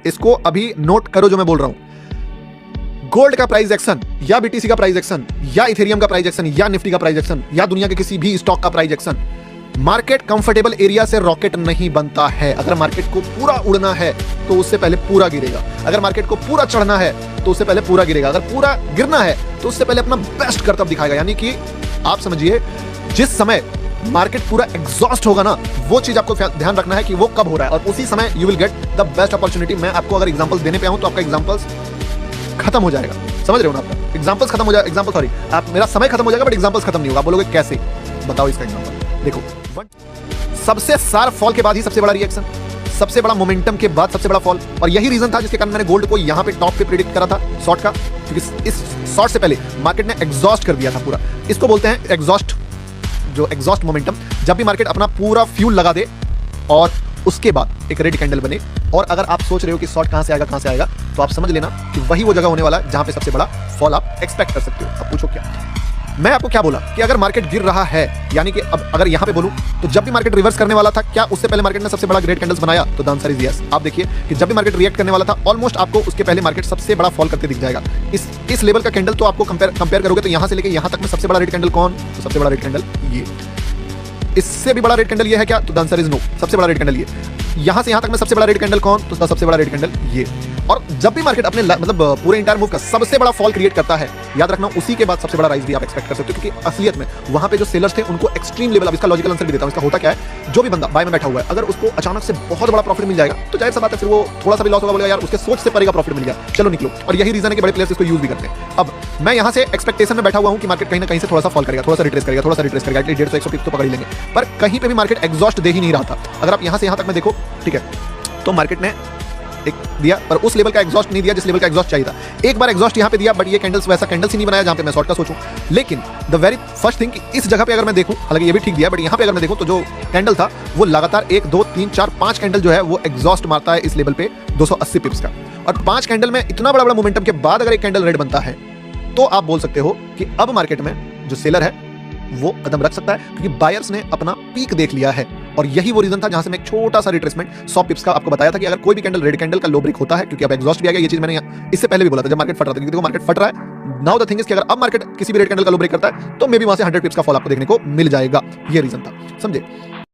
इसको अभी नोट करो जो मैं बोल रहा हूं। गोल्ड का प्राइस एक्शन या बीटीसी का प्राइस एक्शन या इथेरियम का प्राइस एक्शन या निफ्टी का प्राइस एक्शन या दुनिया के किसी भी स्टॉक का price action, market comfortable area से रॉकेट नहीं बनता है। अगर मार्केट को पूरा उड़ना है तो उससे पहले पूरा गिरेगा। अगर मार्केट को पूरा चढ़ना है तो उससे पहले पूरा गिरेगा। अगर पूरा गिरना है तो उससे पहले अपना बेस्ट करतब दिखाएगा। यानी कि आप समझिए, जिस समय मार्केट पूरा एग्जॉस्ट होगा ना, वो चीज आपको ध्यान रखना है कि वो कब हो रहा है, और उसी समय you will get the best opportunity. मैं आपको अगर एग्जांपल्स देने पे आऊं तो आपका एग्जांपल्स खत्म हो जाएगा। समझ रहे हो ना? आपका एग्जांपल्स खत्म हो जाएगा, एग्जांपल सॉरी, आप मेरा समय खत्म हो जाएगा बट एग्जांपल्स खत्म नहीं होगा। आप बोलोगे कैसे? बताओ इसका एग्जांपल। देखो, सबसे शार्प फॉल के बाद ही सबसे बड़ा रिएक्शन, सबसे बड़ा मोमेंटम के बाद सबसे बड़ा फॉल, और यही रीजन था जिसके कारण मैंने गोल्ड को यहां पे टॉप पे प्रेडिक्ट करा था शॉर्ट का, क्योंकि इस शॉर्ट से पहले मार्केट ने एग्जॉस्ट कर दिया था पूरा। इसको बोलते हैं एग्जॉस्ट, जो एग्जॉस्ट मोमेंटम। जब भी मार्केट अपना पूरा फ्यूल लगा दे और उसके बाद एक रेड कैंडल बने, और अगर आप सोच रहे हो कि शॉर्ट कहां से आएगा, तो आप समझ लेना कि वही वो जगह होने वाला है जहां पे सबसे बड़ा फॉल आप एक्सपेक्ट कर सकते हो। अब पूछो क्या? मैं आपको क्या बोला कि अगर मार्केट गिर रहा है, यानी कि अब अगर यहां पे बोलूं तो जब भी मार्केट रिवर्स करने वाला था, क्या उससे पहले मार्केट ने सबसे बड़ा ग्रेट कैंडल्स बनाया? तो द आंसर इज यस। आप देखिए कि जब भी मार्केट रिएक्ट करने वाला था, ऑलमोस्ट आपको उसके पहले मार्केट सबसे बड़ा फॉल करते दिख जाएगा। इस लेवल का कैंडल तो आपको कंपेयर करोगे तो यहां से लेके यहां तक में सबसे बड़ा रेड कैंडल कौन? तो सबसे बड़ा रेड कैंडल ये। इससे भी बड़ा रेड कैंडल ये है क्या? तो द आंसर इज नो। सबसे बड़ा रेड कैंडल ये। यहां से यहां तक में सबसे बड़ा रेड कैंडल कौन? तो सबसे बड़ा रेड कैंडल ये। और जब भी मार्केट अपने मतलब पूरे इंटायर मूव का सबसे बड़ा फॉल क्रिएट करता है, याद रखना उसी के बाद सबसे बड़ा राइज भी आप एक्सपेक्ट कर सकते हो, क्योंकि असलियत में वहां पे जो सेलर्स थे उनको एक्सट्रीम लेवल, अब इसका लॉजिकल आंसर भी देता हूं। इसका होता क्या है, जो भी बंदा बाय में बैठा हुआ है, अगर उसको अचानक से बहुत बड़ा प्रॉफिट मिल जाएगा तो जाहिर सा बात है फिर वो थोड़ा सा भी लॉस होगा, बोलेगा यार उसके सोच से परे का प्रॉफिट मिल गया, चलो निकलो। और यही रीजन है कि बड़े प्लेयर्स इसको यूज भी करते हैं। अब मैं यहां से एक्सपेक्टेशन में बैठा हुआ हूं कि मार्केट कहीं ना कहीं से थोड़ा सा फॉल करेगा, थोड़ा सा रिट्रेस करेगा, एटलीस्ट 150-160 पिप्स तो पकड़ ही लेंगे, पर कहीं पे भी मार्केट एग्जॉस्ट दे ही नहीं रहा था। अगर आप यहां से यहां तक में देखो, ठीक है, तो मार्केट ने एक दिया, पर उस लेवल का एग्जॉस्ट नहीं दिया जिस लेवल का एग्जॉस्ट चाहिए था। एक बार एग्जॉस्ट यहां पे दिया, बट ये कैंडल्स वैसा कैंडल्स ही नहीं बनाया जहां पे मैं शॉर्ट का सोचूं। लेकिन द वेरी फर्स्ट थिंग, इस जगह पे अगर मैं देखूं, हालांकि ये भी ठीक दिया, बट यहां पे अगर मैं देखूं तो जो कैंडल था वो लगातार 1 2 3 4 5 कैंडल जो है वो एग्जॉस्ट मारता है इस लेवल पे 280 पिप्स का। और 5 कैंडल में इतना बड़ा मोमेंटम के बाद अगर एक कैंडल रेड बनता है, तो आप बोल सकते हो कि अब मार्केट में जो सेलर है वो कदम रख सकता है, क्योंकि बायर्स ने अपना पीक देख लिया है। और यही वो रीजन था जहां से मैं एक छोटा सा रिट्रेसमेंट 100 पिप्स का आपको बताया था कि अगर कोई भी कैंडल रेड कैंडल का लो ब्रेक होता है, क्योंकि अब एग्जॉस्ट भी आ गया, ये चीज मैंने इससे पहले भी बोला था जब मार्केट फट रहा था, क्योंकि देखो मार्केट फट रहा है। नाउ द थिंग इज कि अगर अब मार्केट किसी भी रेड कैंडल का लो ब्रेक करता है तो मे बी वहां से 100 पिप्स का फॉल आपको देखने को मिल जाएगा। ये रीजन था, समझे?